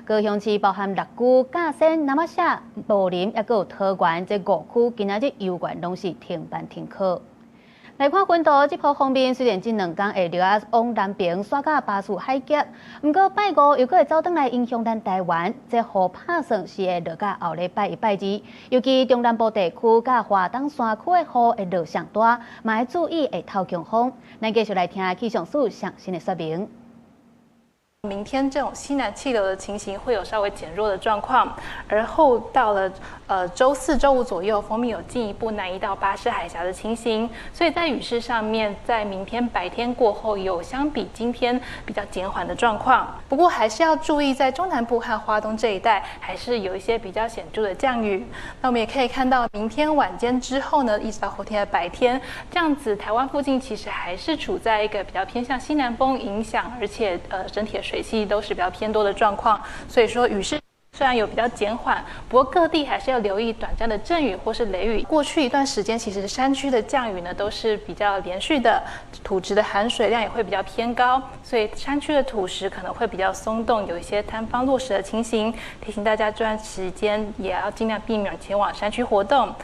高雄市包含六區、甲仙、南瑪夏、武林，也有桃園這5區，今仔日遊園攏是停辦停課。來看溫度，這波方面雖然這2天會留啊往南邊刷到巴士海峽，不過拜五又會走轉來影響咱台灣，這雨打算是會落到後禮拜1、拜2，尤其中南部地區甲華東山區的雨會落上大，嘛要注意會透強風。咱繼續來聽氣象署詳細的說明。明天這種西南氣流的情形會有稍微減弱的狀況，而後到了週4、週5左右，鋒面有進一步南移到巴士海峽的情形，所以在雨勢上面，在明天白天過後有相比今天比較減緩的狀況。不過還是要注意，在中南部和花東這一帶，還是有一些比較顯著的降雨。那我們也可以看到，明天晚間之後呢，一直到後天的白天，這樣子台灣附近其實還是處在一個比較偏向西南風影響，而且整體的水汽都是比較偏多的狀況，所以說雨勢雖然有比較減緩，不過各地還是要留意短暫的陣雨或是雷雨。過去一段時間，其實山區的降雨呢都是比較連續的，土質的含水量也會比較偏高，所以山區的土石可能會比較鬆動，有一些坍方落石的情形。提醒大家這段時間也要盡量避免前往山區活動。